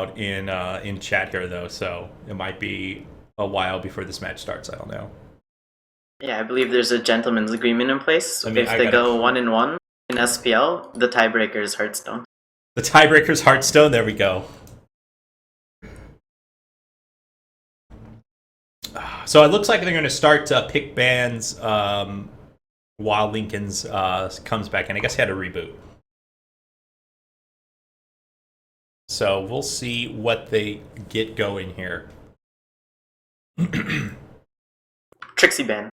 out in chat here though, so it might be a while before this match starts. I don't know. Yeah, I believe there's a gentleman's agreement in place. I mean, if they go 1-1 in SPL, the tiebreaker is Hearthstone. The tiebreaker is Hearthstone. There we go. So it looks like they're going to start pick bans while Lincoln's comes back, and I guess he had a reboot. So we'll see what they get going here. Trixie ban.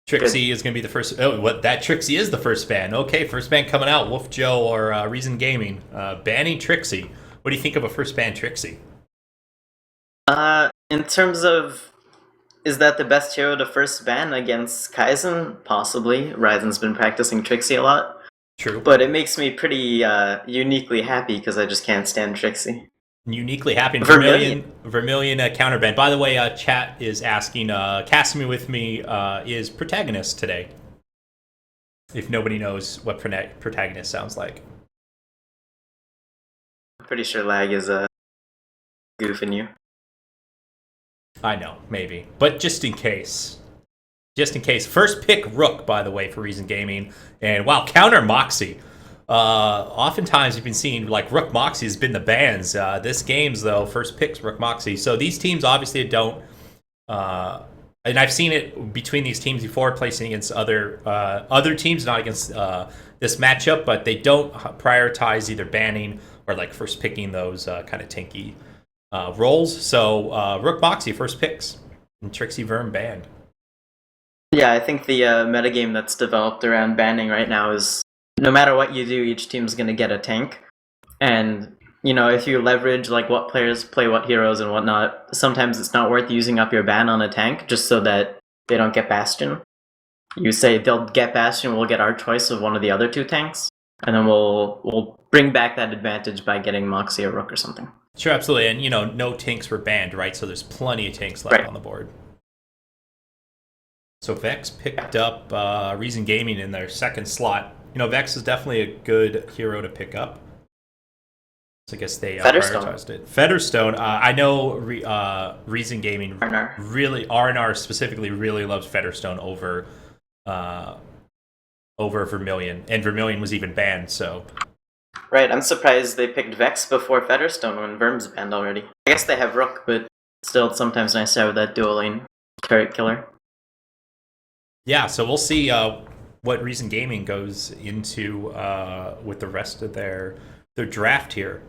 Trixie Good. Is going to be the first. Oh, what that Trixie is the first ban. Okay, first ban coming out. Wolf Joe or Reason Gaming banning Trixie. What do you think of a first ban Trixie? In terms of, is that the best hero to first ban against Kaizen? Possibly. Ryzen's been practicing Trixie a lot. True. But it makes me pretty uniquely happy because I just can't stand Trixie. Uniquely happy. Vermilion counterban. By the way, chat is asking, Casting Me With Me is Protagonist today. If nobody knows what Protagonist sounds like. I'm pretty sure lag is goofing you. I know, maybe. But just in case. Just in case. First pick Rook, by the way, for Reason Gaming. And wow, counter Moxie. Oftentimes you've been seeing like Rook Moxie has been the bans. This game's though, first picks Rook Moxie. So these teams obviously don't and I've seen it between these teams before, placing against other teams, not against this matchup, but they don't prioritize either banning or like first picking those kind of tanky roles. So Rook Moxie first picks and Trixie Verm banned. Yeah, I think the metagame that's developed around banning right now is no matter what you do, each team's going to get a tank. And, you know, if you leverage like what players play what heroes and whatnot, sometimes it's not worth using up your ban on a tank just so that they don't get Bastion. You say they'll get Bastion, we'll get our choice of one of the other two tanks, and then we'll bring back that advantage by getting Moxie or Rook or something. Sure, absolutely. And, you know, no tanks were banned, right? So there's plenty of tanks left on the board. So Vex picked up Reason Gaming in their second slot. You know, Vex is definitely a good hero to pick up. So I guess they prioritized it. Featherstone, I know Reason Gaming really, R&R specifically, really loves Featherstone over Vermilion. And Vermilion was even banned, so... Right, I'm surprised they picked Vex before Featherstone when Verm's banned already. I guess they have Rook, but still it's sometimes nice to have that dual lane turret killer. Yeah, so we'll see what Reason Gaming goes into with the rest of their draft here.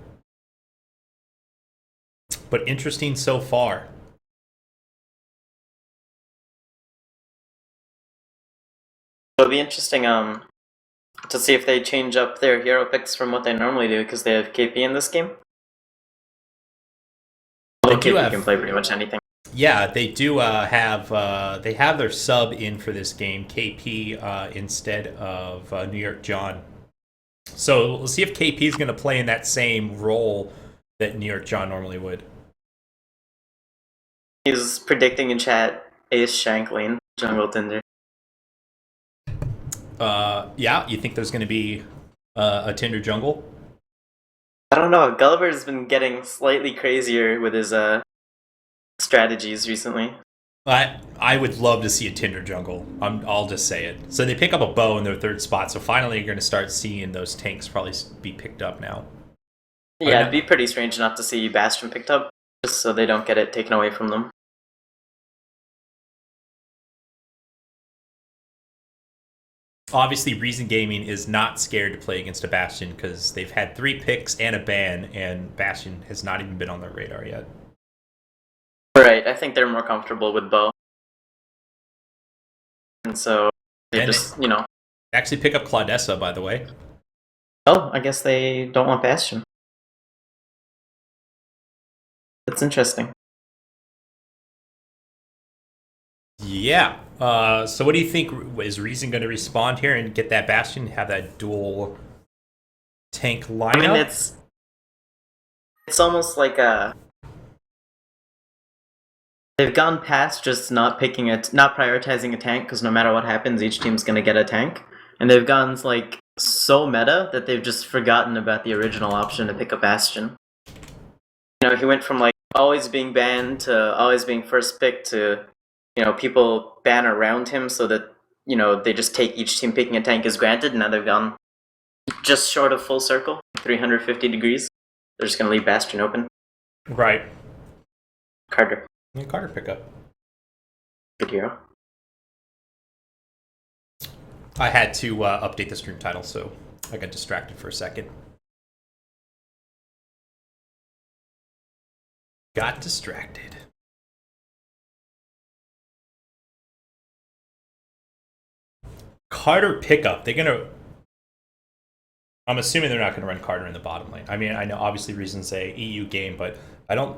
But interesting so far. It'll be interesting to see if they change up their hero picks from what they normally do, because they have KP in this game. Well, KP can play pretty much anything. Yeah, they do have they have their sub in for this game, KP, instead of New York John. So we'll see if KP is going to play in that same role that New York John normally would. He's predicting in chat Ace Shanklin, Jungle Tinder. Yeah, you think there's going to be a Tinder jungle? I don't know. Gulliver's been getting slightly crazier with his strategies recently. I would love to see a Tinder jungle. I'll just say it. So they pick up a bow in their third spot, so finally you're going to start seeing those tanks probably be picked up now. Yeah, it'd be pretty strange not to see Bastion picked up, just so they don't get it taken away from them. Obviously, Reason Gaming is not scared to play against a Bastion because they've had 3 picks and a ban, and Bastion has not even been on their radar yet. Right, I think they're more comfortable with bow. And so they just, you know... Actually pick up Claudessa, by the way. Oh, I guess they don't want Bastion. That's interesting. Yeah. So what do you think? Is Reason going to respond here and get that Bastion, have that dual tank lineup? I mean, it's almost like they've gone past just not prioritizing a tank, because no matter what happens, each team's going to get a tank. And they've gone like so meta that they've just forgotten about the original option to pick a Bastion. You he went from like always being banned to always being first pick to, people ban around him so that, they just take each team picking a tank as granted. Now they've gone just short of full circle, 350 degrees. They're just going to leave Bastion open. Right. Carter. Yeah, Carter pickup. Good hero. I had to update the stream title, so I got distracted for a second. Got distracted. Carter pickup. I'm assuming they're not gonna run Carter in the bottom lane. I mean, I know obviously reasons say EU game, but I don't.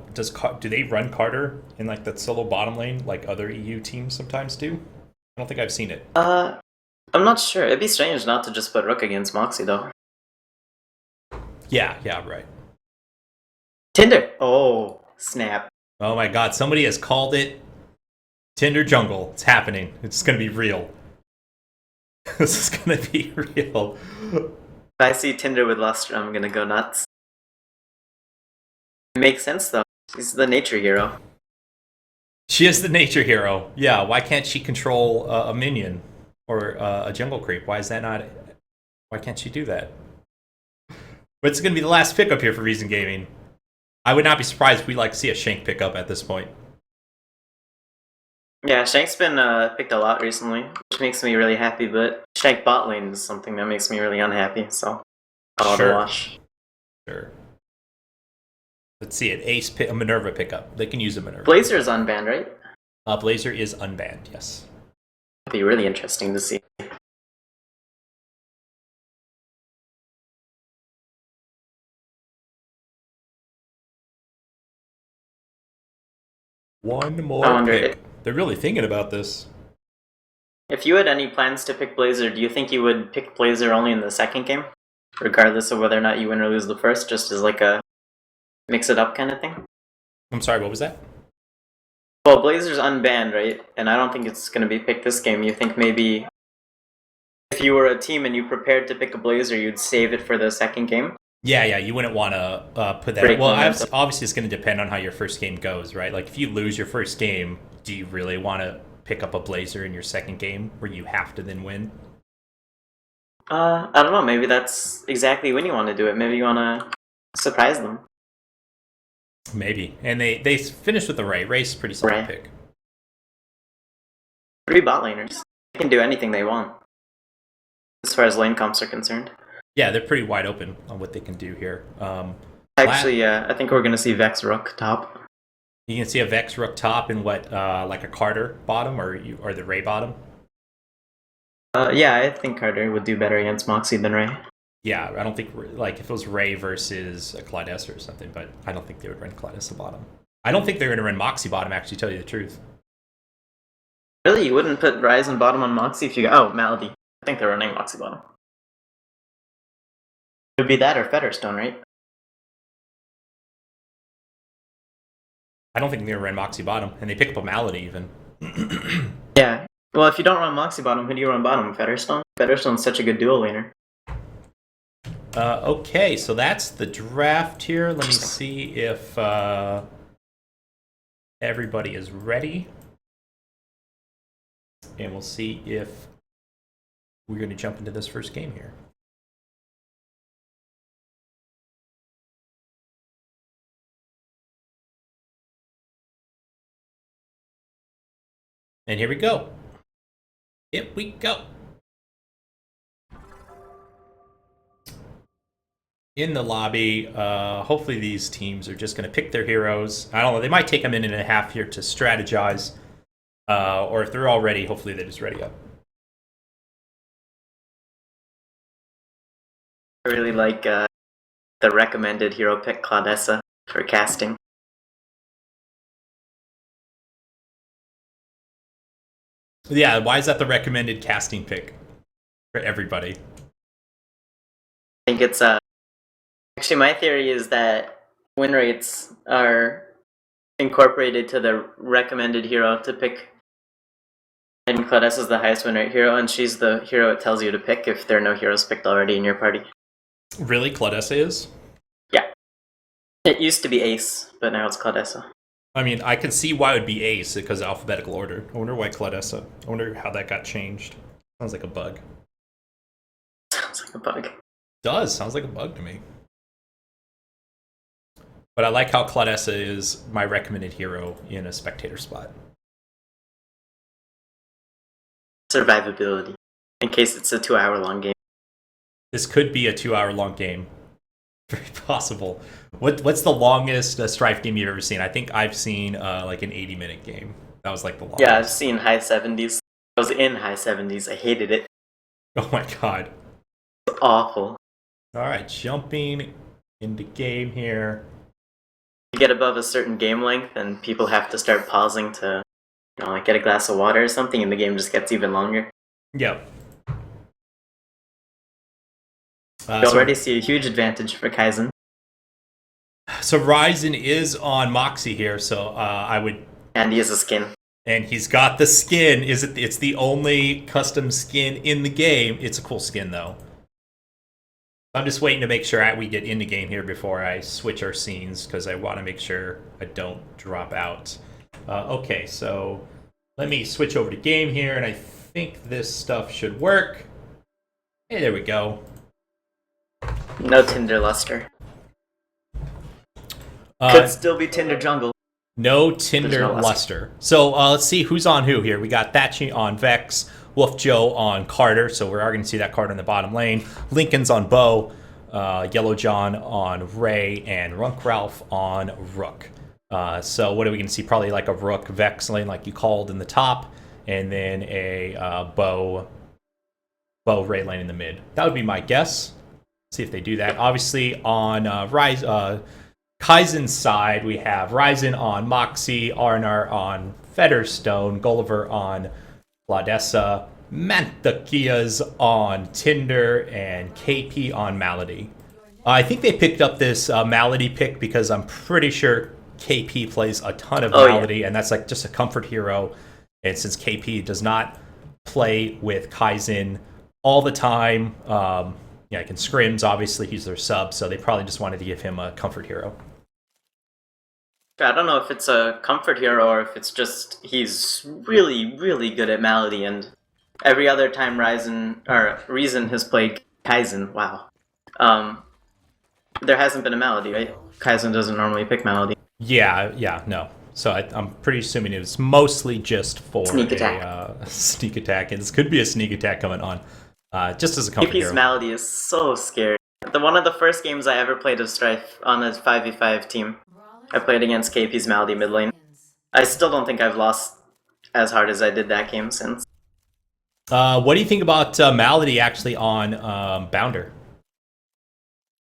Do they run Carter in like that solo bottom lane like other EU teams sometimes do? I don't think I've seen it. I'm not sure. It'd be strange not to just put Rook against Moxie though. Yeah, right. Tinder. Oh, snap. Oh my god, somebody has called it Tinder Jungle. It's happening. It's gonna be real. This is gonna be real. If I see Tinder with Lustre, I'm gonna go nuts. It makes sense though. She's the nature hero. She is the nature hero. Yeah, why can't she control a minion or a jungle creep? Why can't she do that? But it's gonna be the last pickup here for Reason Gaming. I would not be surprised if we see a Shank pickup at this point. Yeah, Shank's been picked a lot recently, which makes me really happy, but Shank bot lane is something that makes me really unhappy, so I'll wash. Sure. Let's see it. A Minerva pickup. They can use a Minerva. Blazer is unbanned, right? Blazer is unbanned, yes. It'd be really interesting to see. One more pick. They're really thinking about this. If you had any plans to pick Blazer, do you think you would pick Blazer only in the second game? Regardless of whether or not you win or lose the first, just as like a mix-it-up kind of thing? I'm sorry, what was that? Well, Blazer's unbanned, right? And I don't think it's going to be picked this game. You think maybe if you were a team and you prepared to pick a Blazer, you'd save it for the second game? Yeah, you wouldn't want to put that. Well, obviously, it's going to depend on how your first game goes, right? Like, if you lose your first game, do you really want to pick up a Blazer in your second game where you have to then win? I don't know. Maybe that's exactly when you want to do it. Maybe you want to surprise them. Maybe. And they finished with the Ray. Ray's a pretty solid pick. 3 bot laners. They can do anything they want, as far as lane comps are concerned. Yeah, they're pretty wide open on what they can do here. Actually, I think we're going to see Vex Rook top. You can see a Vex Rook top in what, like a Carter bottom or the Ray bottom? Yeah, I think Carter would do better against Moxie than Ray. Yeah, I don't think, like, if it was Ray versus a Claudessa or something, but I don't think they would run Claudessa bottom. I don't think they're going to run Moxie bottom, actually, to tell you the truth. Really? You wouldn't put Ryzen bottom on Moxie if you got... Oh, Malady. I think they're running Moxie bottom. It would be that or Featherstone, right? I don't think they're going to run Moxie bottom, and they pick up a Malady even. Yeah. Well, if you don't run Moxie bottom, who do you run bottom? Featherstone? Featherstone's such a good dual laner. Okay, so that's the draft here. Let me see if everybody is ready. And we'll see if we're going to jump into this first game here. And here we go. Here we go. In the lobby, hopefully these teams are just going to pick their heroes. I don't know, they might take a minute and a half here to strategize. Or if they're all ready, hopefully they're just ready up. I really like the recommended hero pick Claudessa for casting. Yeah, why is that the recommended casting pick for everybody? I think it's actually my theory is that win rates are incorporated to the recommended hero to pick, and Claudessa's the highest win rate hero, and she's the hero it tells you to pick if there are no heroes picked already in your party. Really? Claudessa is? Yeah. It used to be Ace, but now it's Claudessa. I mean, I can see why it would be Ace because of alphabetical order. I wonder why Claudessa. I wonder how that got changed. Sounds like a bug. Sounds like a bug. Does. Sounds like a bug to me. But I like how Claudessa is my recommended hero in a spectator spot. Survivability. In case it's a 2-hour-long game. This could be a 2-hour-long game. Very possible. What's the longest Strife game you've ever seen? I think I've seen like an 80-minute game. That was like the longest. Yeah, I've seen high 70s. I was in high 70s. I hated it. Oh my god. It's awful. Alright, jumping into game here. You get above a certain game length and people have to start pausing to, like get a glass of water or something, and the game just gets even longer. Yep. You already see a huge advantage for Kaizen. So Ryzen is on Moxie here, so I would... And he has a skin. And he's got the skin. It's the only custom skin in the game. It's a cool skin, though. I'm just waiting to make sure we get into game here before I switch our scenes, because I want to make sure I don't drop out. Okay, so let me switch over to game here, and I think this stuff should work. Hey, there we go. No Tinder luster. Could still be Tinder jungle. No Tinder luster. So let's see who's on who here. We got Thatchy on Vex, Wolf Joe on Carter, so we are going to see that Carter in the bottom lane. Lincoln's on Bo, Yellow John on Ray, and Runk Ralph on Rook. So what are we going to see? Probably like a Rook Vex lane like you called in the top, and then a Bo Ray lane in the mid. That would be my guess. See if they do that. Obviously on Kaizen's side, we have Ryzen on Moxie, Arnar on Featherstone, Gulliver on Claudessa, Mantakia's on Tinder, and KP on Malady. I think they picked up this Malady pick because I'm pretty sure KP plays a ton of Malady, and that's like just a comfort hero. And since KP does not play with Kaizen all the time, like in scrims, obviously he's their sub, so they probably just wanted to give him a comfort hero. I don't know if it's a comfort hero or if it's just he's really, really good at Malady, and every other time Reason has played Kaizen, wow. There hasn't been a Malady, right? Kaizen doesn't normally pick Malady. Yeah, no. So I'm pretty assuming it was mostly just for sneak attack. Sneak attack, and this could be a sneak attack coming on, just as a comfort hero. KP's Malady is so scary. One of the first games I ever played of Strife on a 5v5 team, I played against KP's Malady mid lane. I still don't think I've lost as hard as I did that game since. What do you think about Malady actually on Bounder?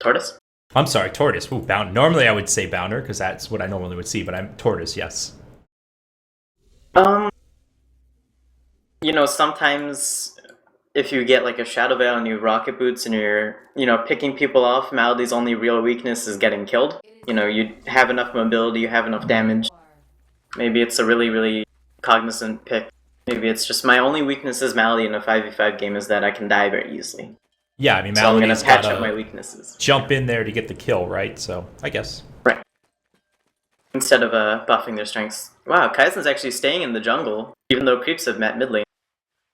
Tortoise? I'm sorry, Tortoise. Ooh, Bounder. Normally I would say Bounder because that's what I normally would see, but I'm Tortoise, yes. Sometimes if you get like a Shadow Veil and you rocket boots and you're, picking people off, Malady's only real weakness is getting killed. You have enough mobility, you have enough damage. Maybe it's a really, really cognizant pick. Maybe it's just my only weakness is Malady in a 5v5 game is that I can die very easily. Yeah, I mean, so I'm going Malady's to patch up my weaknesses. Jump in there to get the kill, right? So, I guess. Right. Instead of buffing their strengths. Wow, Kaizen's actually staying in the jungle, even though creeps have met mid lane.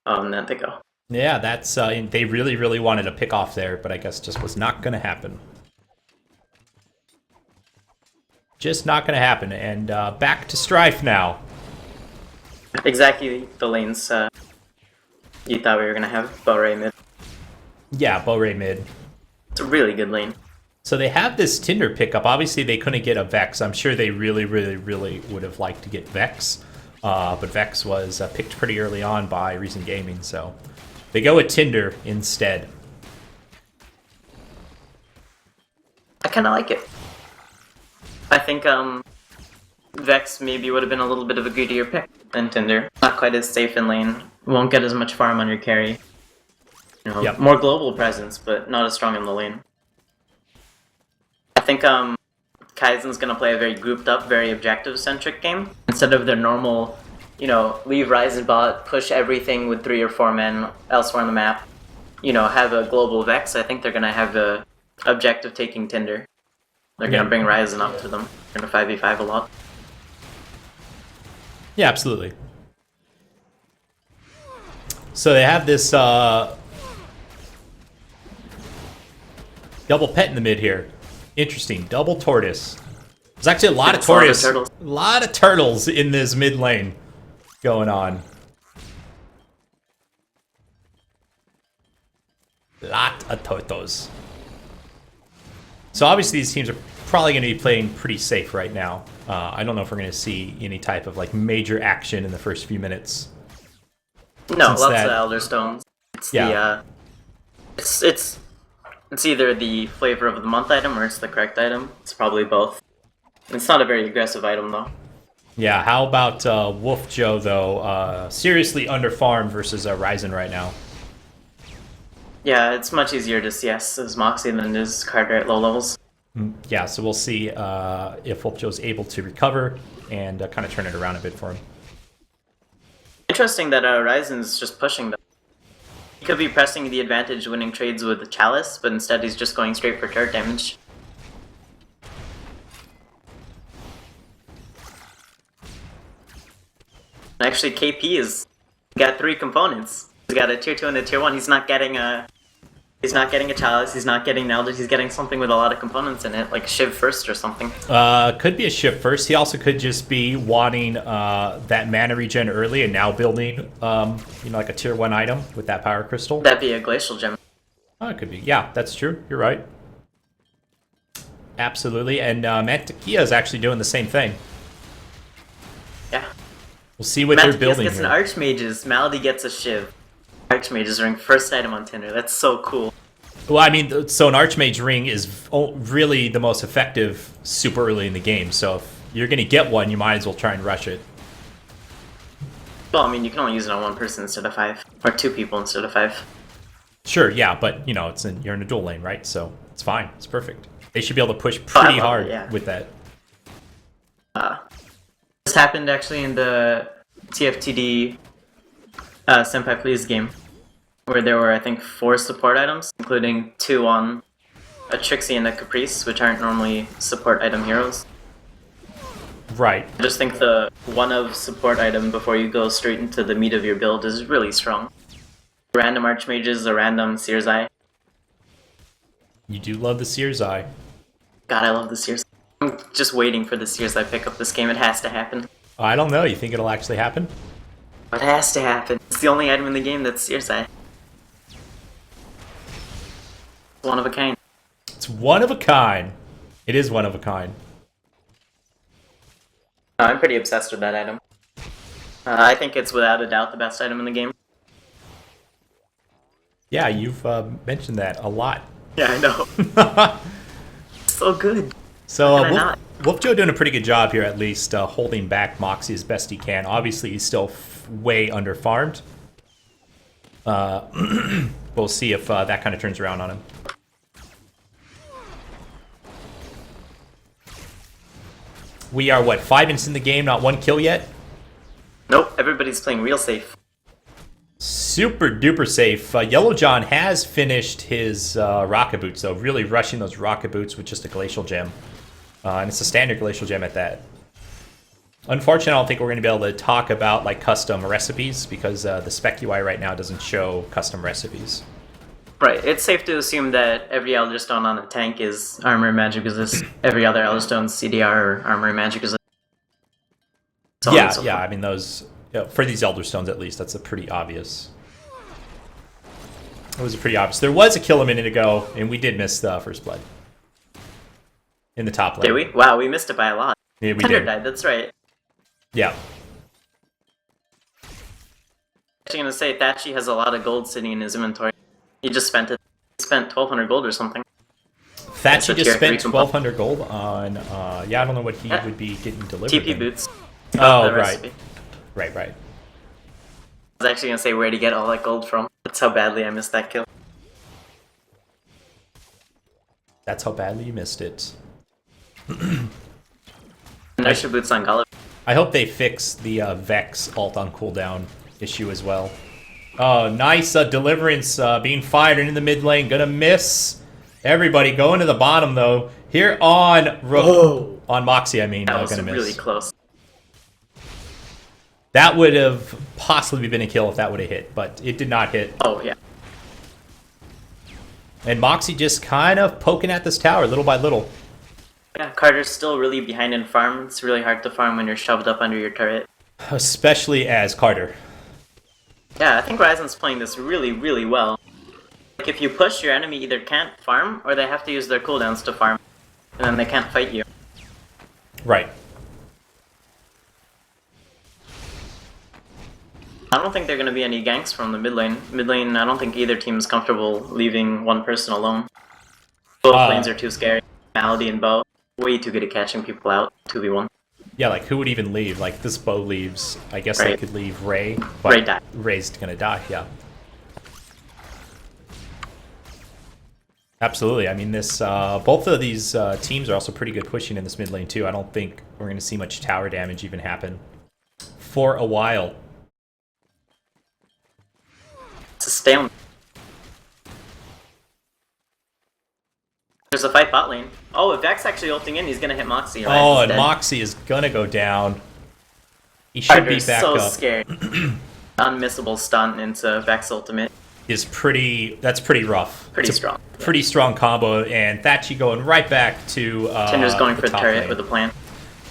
And then they go. Yeah, that's they really, really wanted a pick off there, but I guess just was not going to happen. Just not going to happen. And back to Strife now. Exactly the lanes you thought we were going to have. Bo-Ray mid. Yeah, Bo-Ray mid. It's a really good lane. So they have this Tinder pickup. Obviously, they couldn't get a Vex. I'm sure they really, really, really would have liked to get Vex. But Vex was picked pretty early on by Reason Gaming, so they go with Tinder instead. I kind of like it. I think Vex maybe would have been a little bit of a greedier pick than Tinder. Not quite as safe in lane. Won't get as much farm on your carry. Yep. More global presence, but not as strong in the lane. I think Kaizen's going to play a very grouped up, very objective-centric game. Instead of their normal, leave Ryzen bot, push everything with 3 or 4 men elsewhere on the map, have a global Vex, I think they're going to have the objective taking Tinder. They're gonna bring Ryzen up to them. They're gonna 5v5 a lot. Yeah, absolutely. So they have this double pet in the mid here. Interesting, double tortoise. There's actually a lot of tortoise, a lot of turtles in this mid lane going on. Lot of turtles. So obviously these teams are probably going to be playing pretty safe right now. I don't know if we're going to see any type of like major action in the first few minutes. No, lots of Elder Stones. It's it's either the flavor of the month item or it's the correct item. It's probably both. It's not a very aggressive item though. Yeah, how about Wolf Joe though? Seriously underfarmed versus Ryzen right now. Yeah, it's much easier to CS as Moxie than it is Carter at low levels. Yeah, so we'll see if Wolf Joe's able to recover and kind of turn it around a bit for him. Interesting that Ryzen's just pushing them. He could be pressing the advantage winning trades with Chalice, but instead he's just going straight for turret damage. Actually, KP has got 3 components. He's got a tier 2 and a tier 1. He's not getting a Chalice, he's not getting Eldritch, he's getting something with a lot of components in it, like Shiv first or something. Could be a Shiv first. He also could just be wanting that mana regen early and now building, like a tier 1 item with that power crystal. That'd be a glacial gem. Oh, it could be. Yeah, that's true. You're right. Absolutely. And Mantequilla is actually doing the same thing. Yeah. We'll see what they're building gets here. An Archmage's, Malady gets a Shiv. Archmage's ring, first item on Tinder. That's so cool. Well, I mean, so an Archmage ring is really the most effective super early in the game. So if you're going to get one, you might as well try and rush it. Well, I mean, you can only use it on 1 person instead of 5. Or 2 people instead of 5. Sure, yeah, but, you're in a dual lane, right? So it's fine. It's perfect. They should be able to push pretty hard with that. This happened actually in the TFTD Senpai Please game, where there were, I think, 4 support items, including 2 on a Trixie and a Caprice, which aren't normally support item heroes. Right. I just think the one of support item before you go straight into the meat of your build is really strong. Random Archmages, a random Seer's Eye. You do love the Seer's Eye. God, I love the Seer's Eye. I'm just waiting for the Seer's Eye pick up this game. It has to happen. I don't know. You think it'll actually happen? It has to happen. It's the only item in the game that's Seer's Eye. It's one of a kind. It's one of a kind. It is one of a kind. I'm pretty obsessed with that item. I think it's without a doubt the best item in the game. Yeah, you've mentioned that a lot. Yeah, I know. So good. So Wolf Joe doing a pretty good job here, at least holding back Moxie as best he can. Obviously, he's still way under farmed. We'll see if that kind of turns around on him. We are, what, 5 minutes in the game, not 1 kill yet? Nope, everybody's playing real safe. Super duper safe. Yellow John has finished his rocket boots, though, really rushing those rocket boots with just a glacial gem. And it's a standard glacial gem at that. Unfortunately, I don't think we're going to be able to talk about like custom recipes because the spec UI right now doesn't show custom recipes. Right, it's safe to assume that every Elder Stone on a tank is armor and magic resist. Every other Elder Stone CDR or armor and magic resist. Yeah, I mean those, for these Elder Stones at least, that's a pretty obvious. It was pretty obvious. There was a kill a minute ago, and we did miss the first blood. In the top lane. Did we? Wow, we missed it by a lot. Yeah, we Thunder did. died, that's right. Yeah. Actually gonna say, Thatchy has a lot of gold sitting in his inventory. He just spent it. He spent 1,200 gold or something. Thatchy just spent 1,200 gold on, I don't know what he would be getting delivered. TP then. boots. Oh, right. Right. I was actually gonna say, where'd he get all that gold from? That's how badly I missed that kill. That's how badly you missed it. Inertia boots on Gulliver. I hope they fix the Vex alt on cooldown issue as well. Oh, nice Deliverance being fired in the mid lane. Gonna miss everybody. Going to the bottom, though. Here on Rook. Oh. On Moxie, I mean. That was gonna miss. really close. That would have possibly been a kill if that would have hit, but it did not hit. Oh, yeah. And Moxie just kind of poking at this tower little by little. Yeah, Carter's still really behind in farm. It's really hard to farm when you're shoved up under your turret. Especially as Carter. Yeah, I think Ryzen's playing this really, really well. Like, if you push, your enemy either can't farm, or they have to use their cooldowns to farm. And then they can't fight you. Right. I don't think there are going to be any ganks from the mid lane. Mid lane, I don't think either team is comfortable leaving one person alone. Both lanes are too scary. Malady and Bo, way too good at catching people out, 2v1. Yeah, like, who would even leave? Like, this Bo leaves. I guess they could leave Ray, but Ray died. Ray's gonna die, yeah. Absolutely. I mean, this both of these teams are also pretty good pushing in this mid lane, too. I don't think we're going to see much tower damage even happen for a while. It's a stalemate. There's a fight bot lane. Oh, if Vex actually ulting in, he's gonna hit Moxie. Right? Oh, and Moxie is gonna go down. He should be back so up. Scared. Unmissable stun into Vex ultimate. That's pretty rough. Pretty strong. Pretty strong combo, and Thatchy going right back to Tinder's going for the turret lane. with a plan.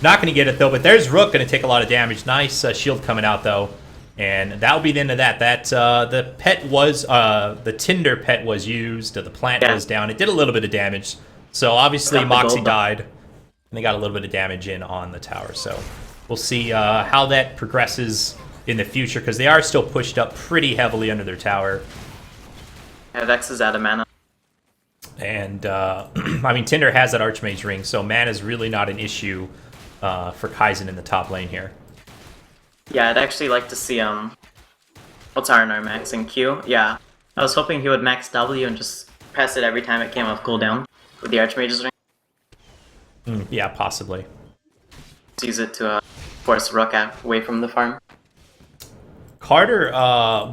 Not going to get it though, but there's Rook going to take a lot of damage. Nice shield coming out though, and that'll be the end of that. The pet was the Tinder pet was used. The plant was down. It did a little bit of damage. So obviously Moxie died, and they got a little bit of damage in on the tower. So we'll see how that progresses in the future, because they are still pushed up pretty heavily under their tower. Yeah, Vex is out of mana. And I mean, Tinder has that Archmage ring, so mana is really not an issue for Kaizen in the top lane here. Yeah, I'd actually like to see what's R&R maxing Q? Yeah, I was hoping he would max W and just press it every time it came off cooldown with the Archmage's ring. Yeah, possibly. Let's use it to force Rook away from the farm. Carter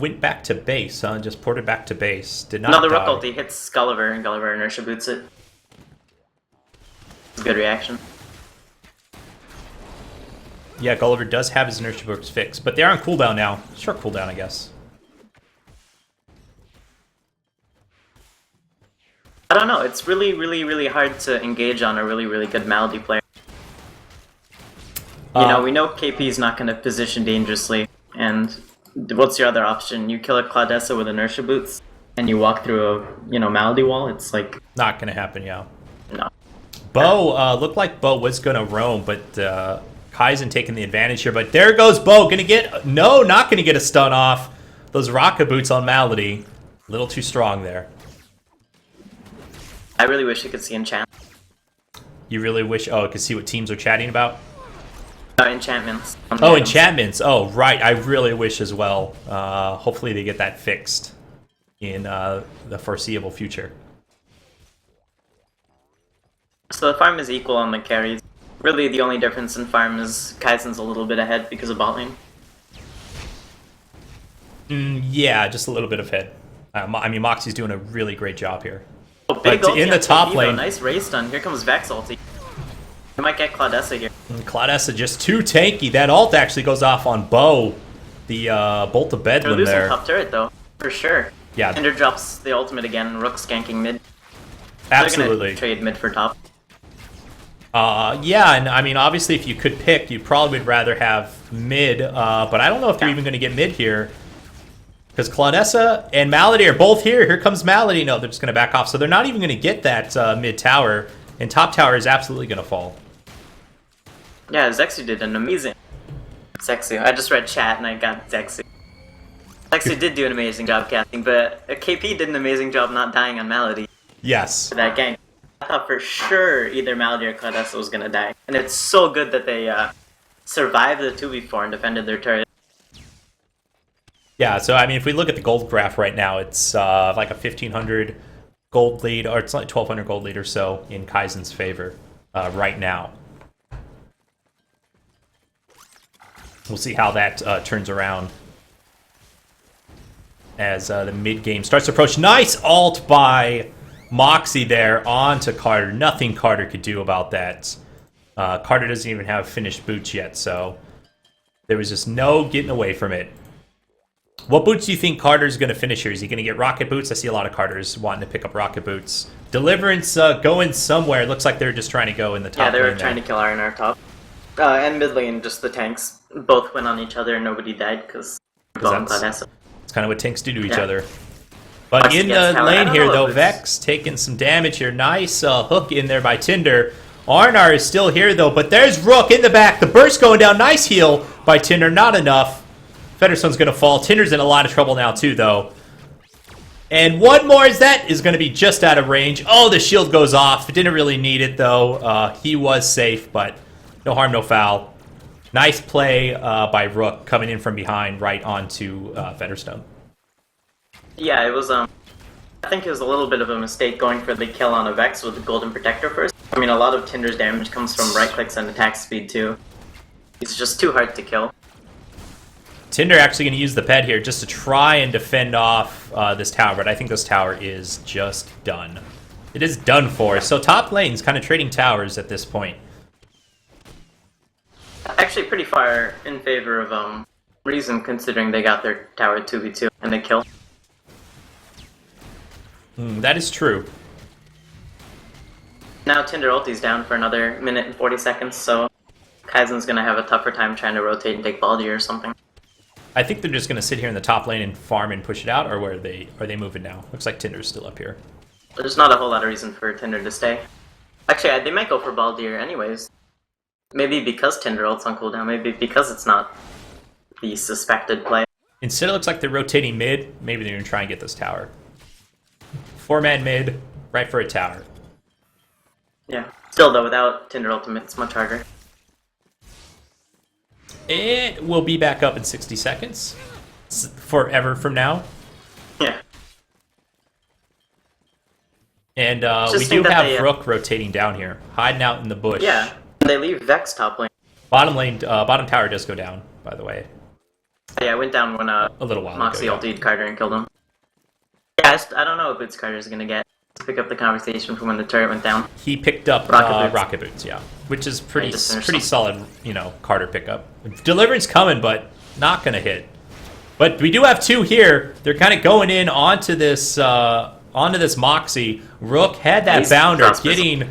went back to base, just ported back to base. Did not Another die. Rook ulti hits Gulliver, and Gulliver inertia boots it. It's a good reaction. Yeah, Gulliver does have his inertia boots fixed, but they are on cooldown now. Short cooldown, I guess. I don't know, it's really, really, really hard to engage on a really, really good Malady player. You know, we know KP's not going to position dangerously, and what's your other option? You kill a Claudessa with inertia boots, and you walk through a, Malady wall? It's like... Not gonna happen, yeah. No. Bo, looked like Bo was gonna roam, but Kaizen taking the advantage here. But there goes Bo, gonna get... No, not gonna get a stun off. Those rocket boots on Malady. A little too strong there. I really wish you could see enchant. You really wish... Oh, I could see what teams are chatting about? Enchantments. Oh, enchantments. Oh, right. I really wish as well. Hopefully they get that fixed in the foreseeable future. So the farm is equal on the carries. Really, the only difference in farm is Kaizen's a little bit ahead because of bot lane. Yeah, just a little bit ahead. I mean, Moxie's doing a really great job here. Oh, big but ulti in the on top Vivo. lane... Nice Ray stun. Here comes Vex ulti. We might get Claudessa here. Claudessa just too tanky. That ult actually goes off on Bo, the Bolt of They're Bedlam losing there. top turret though, for sure. Yeah. Tinder drops the ultimate again. Rook skanking mid. Absolutely. They're gonna trade mid for top. Yeah, and I mean, obviously, if you could pick, you probably would rather have mid, but I don't know if they're even going to get mid here. Because Claudessa and Malady are both here. Here comes Malady. No, they're just going to back off. So they're not even going to get that mid tower, and top tower is absolutely going to fall. Yeah, Zexu did an amazing... Zexu. I just read chat and I got Zexu. Zexu did do an amazing job casting, but KP did an amazing job not dying on Malady. Yes. For that gank. I thought for sure either Malady or Claudessa was gonna die. And it's so good that they survived the 2v4 and defended their turret. Yeah, so I mean, if we look at the gold graph right now, it's like a 1,500 gold lead, or it's like 1,200 gold lead or so in Kaizen's favor right now. We'll see how that turns around as the mid game starts to approach. Nice ult by Moxie there onto Carter. Nothing Carter could do about that. Carter doesn't even have finished boots yet, so there was just no getting away from it. What boots do you think Carter's going to finish here? Is he going to get rocket boots? I see a lot of Carters wanting to pick up rocket boots. Deliverance going somewhere. It looks like they're just trying to go in the top lane. Yeah, they were trying to kill Iron our top. And mid lane, just the tanks. Both went on each other and nobody died because that's kind of what tanks do to each other. But Vex in the lane here, though, Vex taking some damage here. Nice hook in there by Tinder. Arnar is still here, though, but there's Rook in the back. The burst going down. Nice heal by Tinder. Not enough. Federstone's going to fall. Tinder's in a lot of trouble now, too, though. And one more is going to be just out of range. Oh, the shield goes off. Didn't really need it, though. He was safe, but no harm, no foul. Nice play by Rook coming in from behind right onto Federstone. Yeah, it was, I think it was a little bit of a mistake going for the kill on a Vex with the Golden Protector first. I mean, a lot of Tinder's damage comes from right clicks and attack speed, too. He's just too hard to kill. Tinder actually going to use the pet here just to try and defend off this tower, but I think this tower is just done. It is done for. So top lane's kind of trading towers at this point. Actually, pretty far in favor of Reason, considering they got their tower 2v2 and they kill. That is true. Now Tinder ulti's down for another minute and 40 seconds, so Kaizen's going to have a tougher time trying to rotate and take Baldi or something. I think they're just going to sit here in the top lane and farm and push it out, or where are they moving now? Looks like Tinder's still up here. There's not a whole lot of reason for Tinder to stay. Actually, they might go for Baldir anyways. Maybe because Tinder ult's on cooldown, maybe because it's not the suspected play. Instead, it looks like they're rotating mid. Maybe they're going to try and get this tower. 4-man mid, right for a tower. Yeah. Still, though, without Tinder ultimate, it's much harder. It will be back up in 60 seconds. Forever from now. Yeah. And we do have Rook rotating down here, hiding out in the bush. Yeah, they leave Vex top lane. Bottom tower does go down, by the way. Yeah, it went down when a little while Moxie ago, ultied Carter and killed him. Yeah, I don't know what boots Carter's gonna get. Let's pick up the conversation from when the turret went down. He picked up rocket boots, yeah, which is pretty solid, Carter pickup. Deliverance coming, but not gonna hit. But we do have two here. They're kind of going in onto this Moxie. Rook had that bounder getting.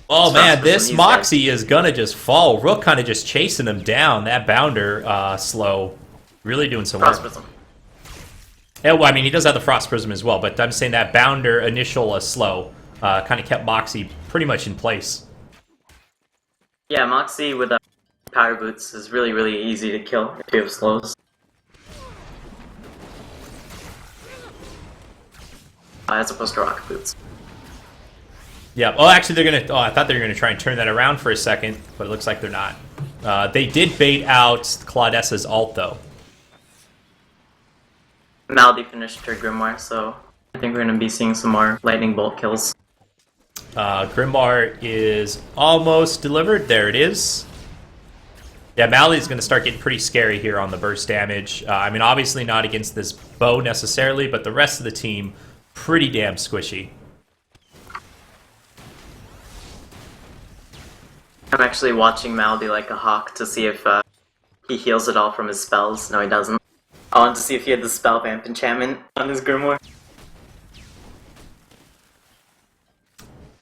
Oh man, this Moxie is gonna just fall. Rook kind of just chasing him down. That bounder slow, really doing some work. Yeah, well, I mean, he does have the Frost Prism as well, but I'm saying that bounder initial slow kind of kept Moxie pretty much in place. Yeah, Moxie with power boots is really, really easy to kill if you have slows. As opposed to rocket boots. Yeah. Oh, actually, they're gonna. Oh, I thought they were gonna try and turn that around for a second, but it looks like they're not. They did bait out Claudessa's ult, though. Maldi finished her Grimoire, so I think we're going to be seeing some more lightning bolt kills. Grimoire is almost delivered. There it is. Yeah, Maldi's going to start getting pretty scary here on the burst damage. I mean, obviously not against this bow necessarily, but the rest of the team, pretty damn squishy. I'm actually watching Maldi like a hawk to see if he heals it all from his spells. No, he doesn't. I wanted to see if he had the spell vamp enchantment on his Grimoire.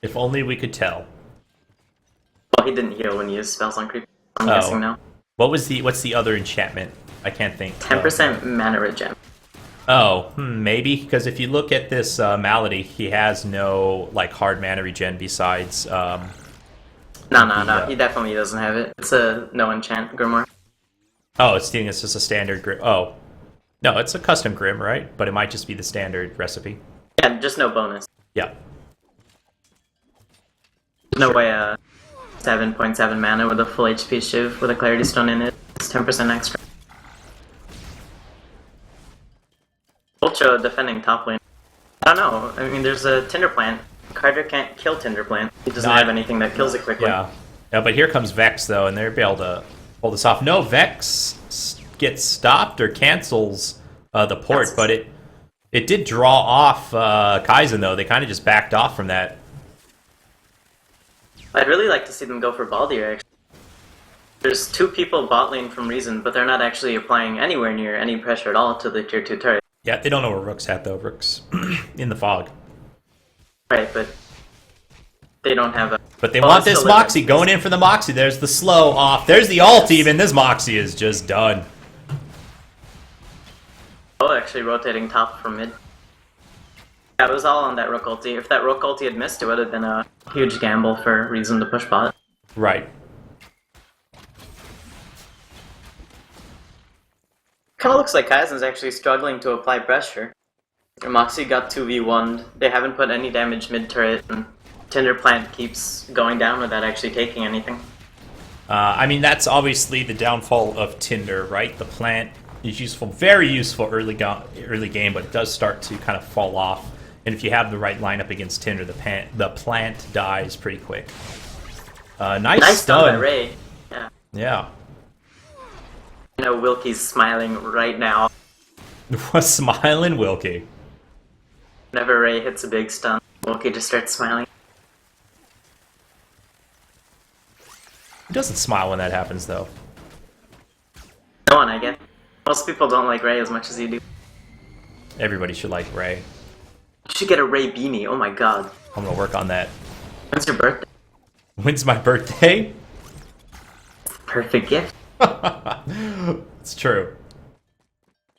If only we could tell. Well, he didn't heal when he used spells on creep. I'm guessing now. What's the other enchantment? I can't think. 10% mana regen. Oh, maybe, because if you look at this Malady, he has no hard mana regen besides. No, he definitely doesn't have it. It's a no enchant Grimoire. Oh, it's just a standard Grim. Oh. No, it's a custom Grim, right? But it might just be the standard recipe. Yeah, just no bonus. Yeah. There's no way 7.7 mana with a full HP Shiv with a Clarity Stone in it. It's 10% extra. Ultra defending top lane. I don't know. I mean, there's a Tinder Plant. Carter can't kill Tinder Plant. He doesn't have anything that kills it quickly. Yeah, but here comes Vex, though, and they'll be able to pull this off. No, Vex gets stopped or cancels the port, but It did draw off Kaizen, though. They kind of just backed off from that. I'd really like to see them go for Baldir, actually. There's 2 people bot lane from Reason, but they're not actually applying anywhere near any pressure at all to the tier 2 turret. Yeah, they don't know where Rook's at, though. Rook's in the fog. Right, but they don't have a... But they want this Moxie. Going in for the Moxie. There's the slow off. There's the ult even. This Moxie is just done. Oh, actually rotating top from mid. Yeah, it was all on that Rook ulti. If that Rook ulti had missed, it would have been a huge gamble for Reason to push bot. Right. Kind of looks like Kaizen's actually struggling to apply pressure. Moxie got 2v1'd. They haven't put any damage mid-turret, and Tinder Plant keeps going down without actually taking anything. I mean, that's obviously the downfall of Tinder, right? The plant is useful, very useful early game, but it does start to kind of fall off. And if you have the right lineup against Tinder, the plant dies pretty quick. Nice stun. By Ray. Yeah. Yeah. I know Wilkie's smiling right now. Smiling Wilkie. Whenever Ray hits a big stun, Wilkie just starts smiling. He doesn't smile when that happens, though. No one, I guess. Most people don't like Ray as much as you do. Everybody should like Ray. You should get a Ray beanie, oh my god. I'm gonna work on that. When's your birthday? When's my birthday? Perfect gift. It's true.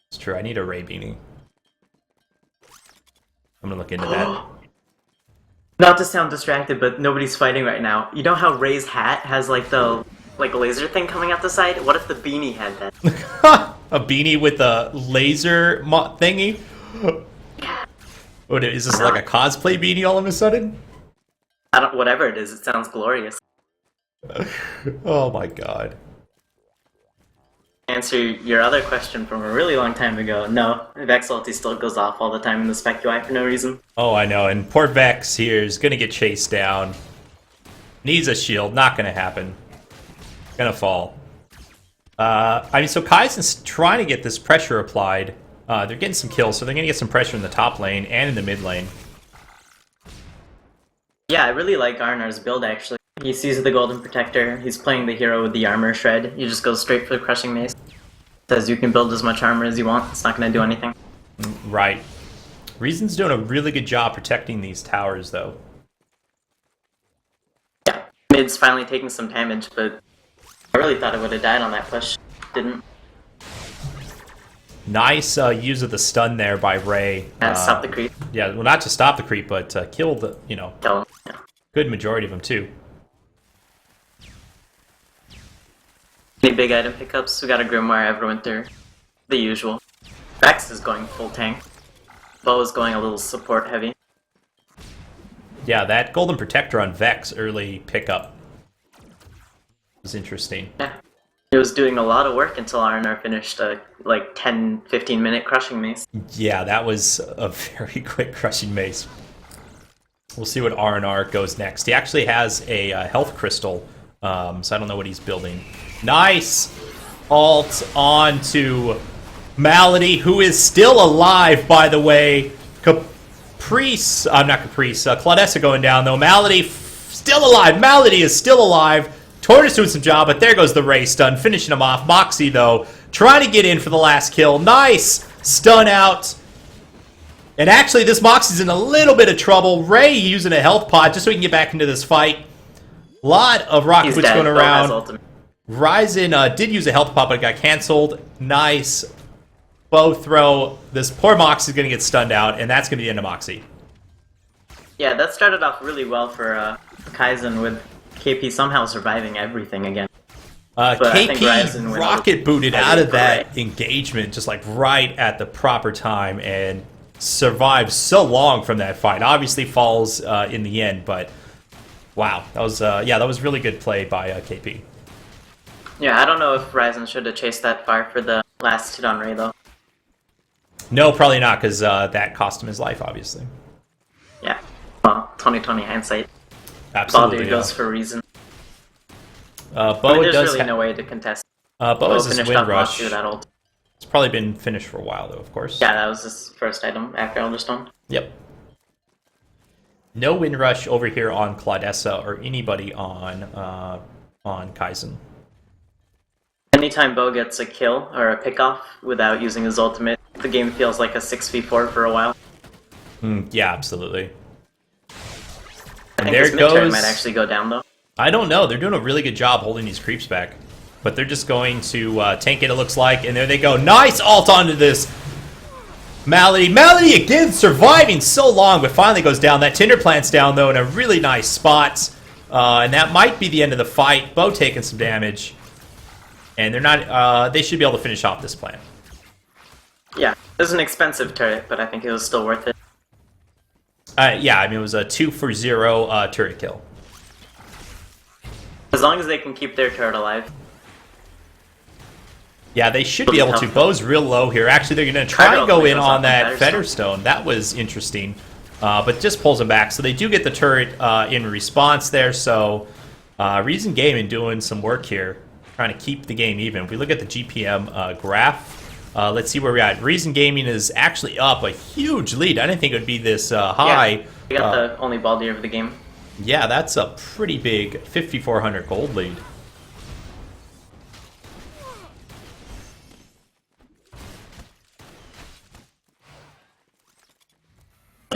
It's true. I need a Ray beanie. I'm gonna look into that. Not to sound distracted, but nobody's fighting right now. You know how Ray's hat has like the laser thing coming out the side? What if the beanie had that? A beanie with a laser thingy? What is this, like a cosplay beanie all of a sudden? Whatever it is, it sounds glorious. Oh my god. Answer your other question from a really long time ago. No, Vex ulti still goes off all the time in the spec UI for no reason. Oh, I know, and poor Vex here is gonna get chased down. Needs a shield, not gonna happen. Gonna fall. I mean, so Kaizen's trying to get this pressure applied. They're getting some kills, so they're gonna get some pressure in the top lane and in the mid lane. Yeah, I really like Arnar's build, actually. He sees the Golden Protector, he's playing the hero with the armor shred. He just goes straight for the Crushing Mace. Says you can build as much armor as you want, it's not going to do anything. Right. Reason's doing a really good job protecting these towers, though. Yeah, mid's finally taking some damage, but I really thought it would have died on that push. Didn't. Nice use of the stun there by Ray. Stop the creep. Yeah, well, not to stop the creep, but kill the, Kill him. Yeah. good majority of them, too. Any big item pickups? We got a Grimoire, Everwinter, the usual. Vex is going full tank. Bo is going a little support heavy. Yeah, that Golden Protector on Vex early pickup was interesting. Yeah. He was doing a lot of work until Arnar finished a, 10-15 minute Crushing Mace. Yeah, that was a very quick Crushing Mace. We'll see what R&R goes next. He actually has a health crystal, so I don't know what he's building. Nice ult onto Malady, who is still alive, by the way. Caprice, not Caprice, Claudessa going down, though. Malady still alive. Malady is still alive. Tortoise doing some job, but there goes the Ray stun, finishing him off. Moxie, though, trying to get in for the last kill. Nice stun out. And actually, this Moxie's in a little bit of trouble. Ray using a health pod just so he can get back into this fight. A lot of rocket boots going around. Ryzen did use a health pod, but it got canceled. Nice bow throw. This poor Moxie's going to get stunned out, and that's going to be the end of Moxie. Yeah, that started off really well for Kaizen, with KP somehow surviving everything again. KP rocket booted out of that engagement just like right at the proper time and survived so long from that fight. Obviously falls in the end, but wow, that was really good play by KP. Yeah, I don't know if Ryzen should have chased that far for the last hit on Ray, though. No, probably not, because that cost him his life, obviously. Yeah, well, 2020 hindsight. Absolutely. Baldur goes for a reason. Bo I mean, there's does really no way to contest. Bo has this finished wind off rush. Moxie with that ult. It's probably been finished for a while, though, of course. Yeah, that was his first item after Elderstone. Yep. No win rush over here on Claudessa or anybody on Kaizen. Anytime Bo gets a kill or a pickoff without using his ultimate, the game feels like a 6v4 for a while. Yeah, absolutely. I think his mid-turn might actually go down, though. I don't know. They're doing a really good job holding these creeps back. But they're just going to tank it looks like. And there they go. Nice ult onto this Malady. Malady again surviving so long, but finally goes down. That Tinder plant's down, though, in a really nice spot. And that might be the end of the fight. Bo taking some damage. And they're not. They should be able to finish off this plant. Yeah, it was an expensive turret, but I think it was still worth it. Yeah, I mean, it was a 2-for-0 turret kill. As long as they can keep their turret alive. Yeah, they should be able to. Bo's real low here. Actually, they're going to try and go in on that Fetterstone. That was interesting, but just pulls them back. So they do get the turret in response there. So Reason Gaming doing some work here, trying to keep the game even. If we look at the GPM graph, let's see where we're at. Reason Gaming is actually up a huge lead. I didn't think it would be this high. Yeah, we got the only Baldy of the game. Yeah, that's a pretty big 5,400 gold lead.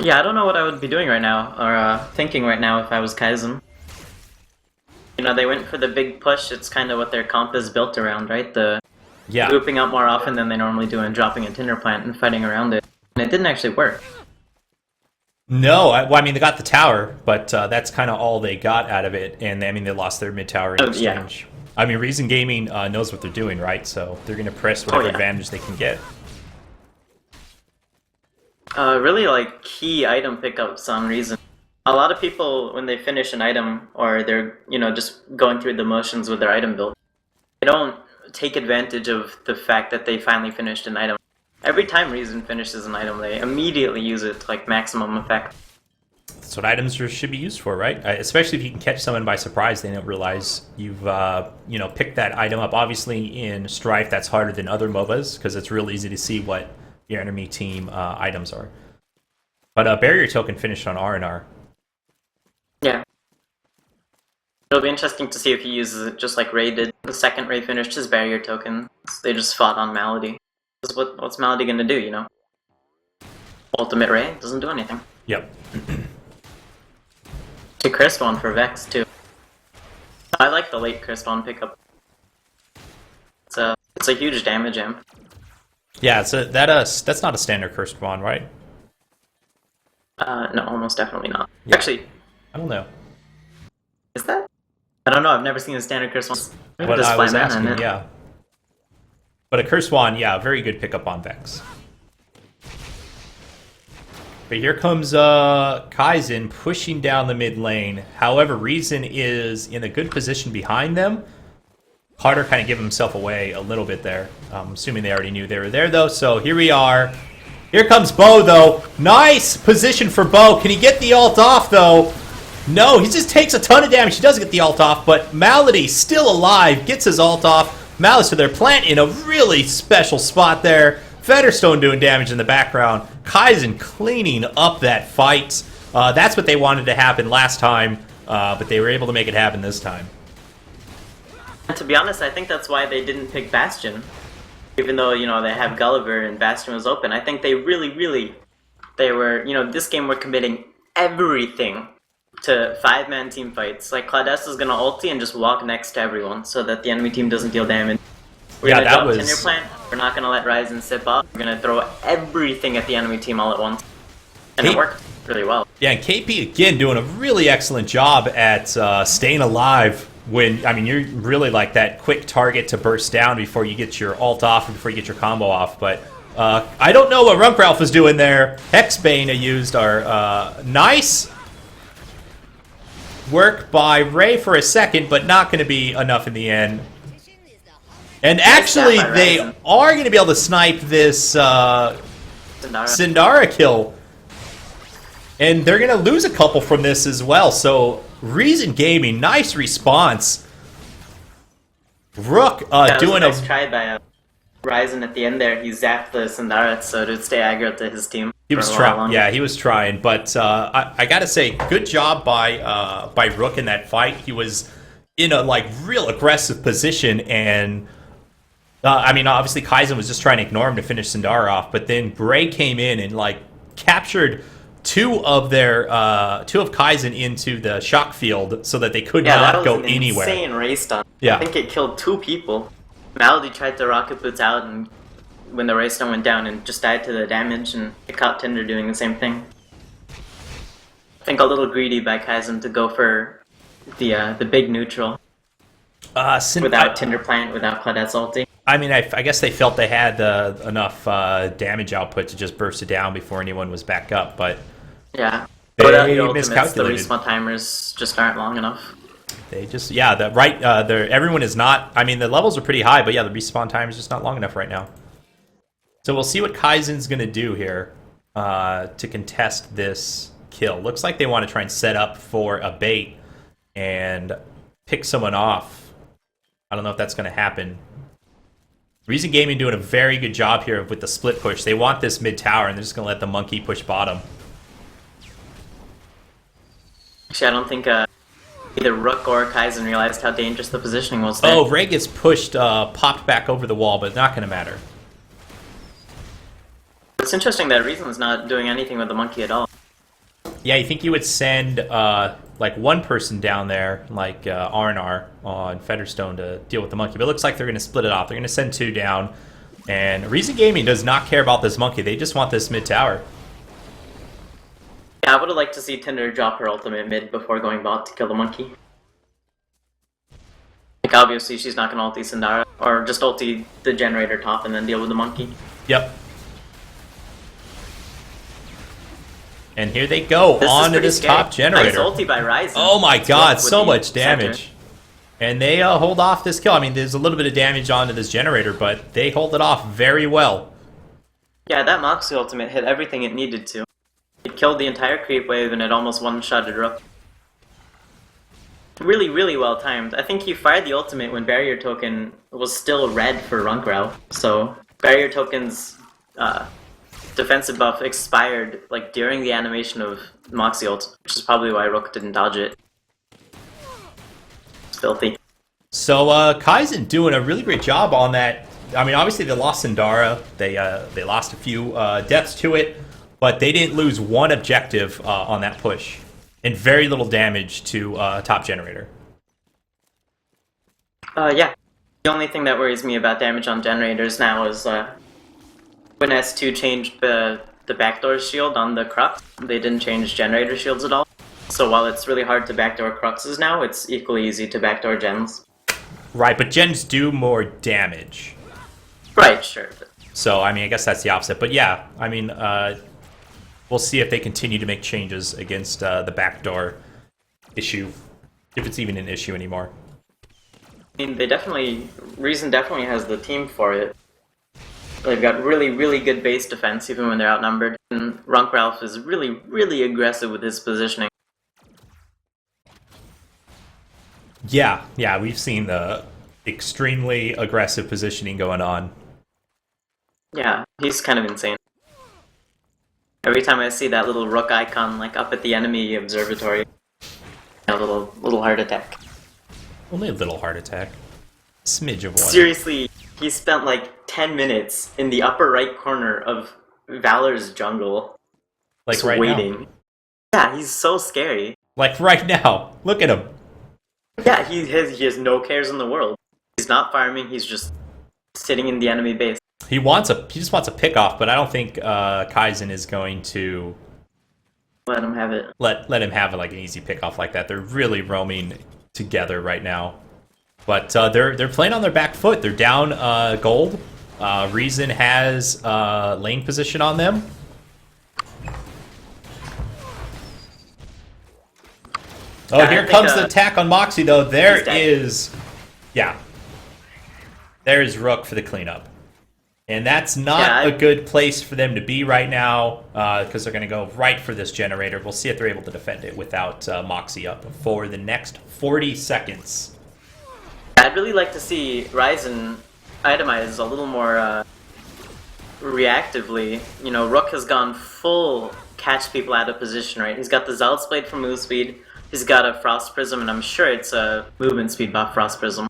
Yeah, I don't know what I would be doing right now, or thinking right now if I was Kaizen. You know, they went for the big push. It's kind of what their comp is built around, right? Yeah. Grouping up more often than they normally do and dropping a Tinder plant and fighting around it. And it didn't actually work. No, well, I mean, they got the tower, but that's kind of all they got out of it. And, I mean, they lost their mid-tower in exchange. Yeah. I mean, Reason Gaming knows what they're doing, right? So they're going to press whatever advantage they can get. Really, like, key item pickups on Reason. A lot of people, when they finish an item, or they're, you know, just going through the motions with their item build, they don't take advantage of the fact that they finally finished an item. Every time Reason finishes an item, they immediately use it to, like, maximum effect. That's what items should be used for, right? Especially if you can catch someone by surprise, they don't realize you've, you know, picked that item up. Obviously, in Strife, that's harder than other MOBAs, because it's real easy to see what your enemy team items are. But Barrier Token finished on R&R. Yeah. It'll be interesting to see if he uses it just like Ray did. The second Ray finished his Barrier Token, they just fought on Malady. What's Malady gonna do, you know? Ultimate Ray doesn't do anything. Yep. To crisp one for Vex, too. I like the late crisp one pickup. It's a huge damage amp. Yeah, that's not a standard cursed one, right? No, almost definitely not. Yeah. Actually, I don't know. Is that? I don't know. I've never seen a standard curse one. But I was asking, yeah. But a curse wand, yeah, very good pickup on Vex. But here comes Kaizen pushing down the mid lane. However, Reason is in a good position behind them. Carter kind of gave himself away a little bit there. I'm assuming they already knew they were there, though. So here we are. Here comes Bo, though. Nice position for Bo. Can he get the ult off, though? No, he just takes a ton of damage. He doesn't get the ult off, but Malady still alive. Gets his ult off. Malice to their plant in a really special spot there. Fetterstone doing damage in the background. Kaizen cleaning up that fight. That's what they wanted to happen last time, but they were able to make it happen this time. And to be honest, I think that's why they didn't pick Bastion. Even though, you know, they have Gulliver and Bastion was open. I think they really, they were, you know, this game were committing everything to 5-man team fights. Like, Claudessa's gonna ulti and just walk next to everyone so that the enemy team doesn't deal damage. We're gonna drop Tinder Plant, we're not gonna let Ryzen sip up, we're gonna throw everything at the enemy team all at once. And it worked really well. Yeah, and KP again doing a really excellent job at staying alive when, I mean, you're really like that quick target to burst down before you get your ult off or before you get your combo off. But I don't know what Rumkralf was doing there. Hexbane used our nice work by Ray for a second, but not going to be enough in the end. And actually, they are going to be able to snipe this Sindara kill. And they're going to lose a couple from this as well. So, Reason Gaming, nice response. Rook doing a... Nice try by Ryzen at the end there, he zapped the Sindara so to stay aggro to his team. He was trying. Yeah, he was trying. But I got to say, good job by Rook in that fight. He was in a real aggressive position, and I mean, obviously Kaizen was just trying to ignore him to finish Sindara off. But then Bray came in and captured two of Kaizen into the shock field so that they could not go anywhere. Yeah, that was an insane race stun. Yeah. I think it killed 2 people. Malady tried to rocket boots out, and when the race stun went down, and just died to the damage, and it caught Tinder doing the same thing. I think a little greedy by Kaizen to go for the big neutral without Tinder Plant, without Claudette's ulti. I mean, I guess they felt they had enough damage output to just burst it down before anyone was back up, but yeah, they miscalculated. The respawn timers just aren't long enough. They just, everyone is not, I mean, the levels are pretty high, but yeah, the respawn time is just not long enough right now. So we'll see what Kaizen's going to do here to contest this kill. Looks like they want to try and set up for a bait and pick someone off. I don't know if that's going to happen. Reason Gaming doing a very good job here with the split push. They want this mid tower, and they're just going to let the monkey push bottom. Actually, I don't think either Rook or Kaizen realized how dangerous the positioning was there. Oh, Ray gets pushed, popped back over the wall, but not going to matter. It's interesting that Reason's not doing anything with the monkey at all. Yeah, you think you would send one person down there, like R&R on Featherstone, to deal with the monkey, but it looks like they're going to split it off. They're going to send 2 down, and Reason Gaming does not care about this monkey. They just want this mid tower. Yeah, I would have liked to see Tinder drop her ultimate mid before going bot to kill the monkey. Obviously she's not going to ulti Sindara, or just ulti the generator top and then deal with the monkey. Yep. And here they go, onto this top generator. Nice ulti by Ryzen. Oh my god, so much damage. Center. And they hold off this kill. I mean, there's a little bit of damage onto this generator, but they hold it off very well. Yeah, that Moxie ultimate hit everything it needed to. It killed the entire creep wave and it almost one-shotted Rook. Really, really well timed. I think he fired the ultimate when barrier token was still red for Runkrell. So barrier token's defensive buff expired during the animation of Moxie ult, which is probably why Rook didn't dodge it. It's filthy. So Kaizen doing a really great job on that. I mean, obviously they lost Sindara. They lost a few deaths to it, but they didn't lose one objective on that push, and very little damage to top generator. Yeah. The only thing that worries me about damage on generators now is when S2 changed the backdoor shield on the Crux, they didn't change generator shields at all. So while it's really hard to backdoor Cruxes now, it's equally easy to backdoor gens. Right, but gens do more damage. Right, sure. So, I mean, I guess that's the opposite. But yeah, I mean, we'll see if they continue to make changes against the backdoor issue, if it's even an issue anymore. I mean, Reason definitely has the team for it. They've got really, really good base defense, even when they're outnumbered. And Runkralf is really, really aggressive with his positioning. Yeah, we've seen the extremely aggressive positioning going on. Yeah, he's kind of insane. Every time I see that little Rook icon up at the enemy observatory, a little heart attack. Only a little heart attack. Smidge of one. Seriously, he spent 10 minutes in the upper right corner of Valor's jungle. Just right waiting. Now. Yeah, he's so scary. Right now. Look at him. Yeah, he has no cares in the world. He's not farming, he's just sitting in the enemy base. He just wants a pick off, but I don't think Kaizen is going to let him have it. Let him have an easy pick off like that. They're really roaming together right now. But they're playing on their back foot. They're down gold. Reason has lane position on them. Oh, here comes the attack on Moxie, though. There is Rook for the cleanup. And that's not a good place for them to be right now, because they're going to go right for this generator. We'll see if they're able to defend it without Moxie up for the next 40 seconds. I'd really like to see Ryzen itemize a little more reactively. You know, Rook has gone full catch people out of position, right? He's got the Zealot's Blade for move speed, he's got a Frost Prism, and I'm sure it's a movement speed buff Frost Prism.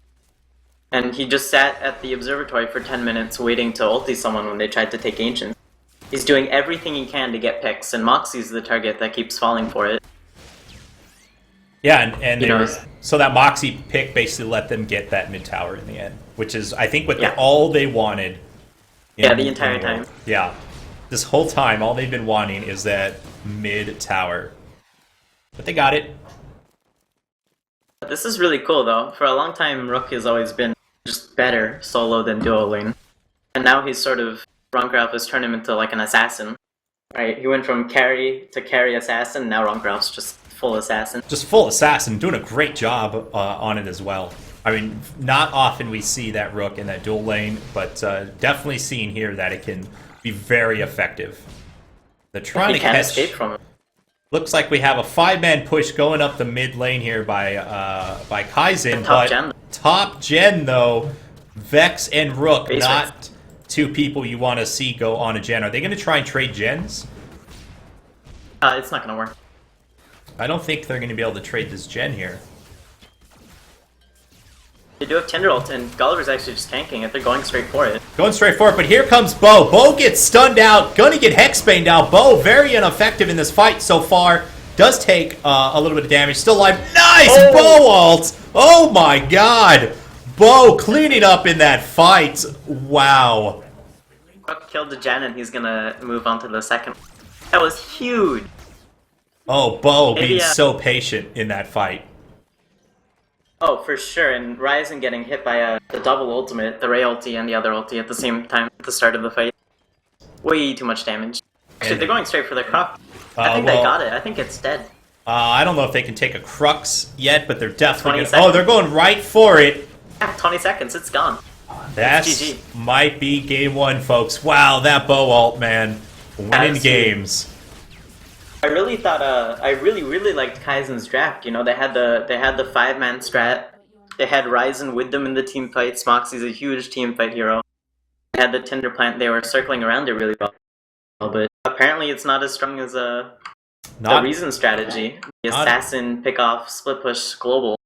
And he just sat at the observatory for 10 minutes waiting to ulti someone when they tried to take Ancient. He's doing everything he can to get picks, and Moxie's the target that keeps falling for it. Yeah, and so that Moxie pick basically let them get that mid tower in the end, which is, I think, what all they wanted. The entire time. Yeah. This whole time, all they've been wanting is that mid tower. But they got it. This is really cool, though. For a long time, Rook has always been just better solo than duo lane. And now he's sort of... Rongraf has turned him into like an assassin. Right? He went from carry to carry assassin, now Rongraf's just full assassin. Just full assassin, doing a great job on it as well. I mean, not often we see that Rook in that dual lane, but definitely seeing here that it can be very effective. They're trying to catch... escape from it. Looks like we have a 5-man push going up the mid lane here by Kaizen. Top gen, though, Vex and Rook, not two people you want to see go on a gen. Are they going to try and trade gens? It's not going to work. I don't think they're going to be able to trade this gen here. They do have Tinder ult, and Gulliver's actually just tanking it. They're going straight for it. Going straight for it, but here comes Bo. Bo gets stunned out. Gonna get hexbaned out. Bo very ineffective in this fight so far. Does take a little bit of damage. Still alive. Nice! Bo ult! Oh my god! Bo cleaning up in that fight. Wow. Rook killed the gen, and he's gonna move on to the second. That was huge. Oh, Bo being so patient in that fight. Oh, for sure, and Ryzen getting hit by the double ultimate, the Ray ulti and the other ulti at the same time at the start of the fight. Way too much damage. Actually, they're going straight for the Crux. I think they got it. I think it's dead. I don't know if they can take a Crux yet, but they're definitely gonna... Oh, they're going right for it. Yeah, 20 seconds, it's gone. That might be game one, folks. Wow, that Bo ult, man. Winning games. I really thought I really liked Kaizen's draft. You know, they had the 5-man strat. They had Ryzen with them in the team fights. Moxie's a huge team fight hero. They had the Tinder plant. They were circling around it really well, but apparently it's not as strong as the Reason strategy. The assassin, pick off, split push, global.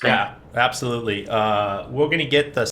Yeah, absolutely. We're gonna get the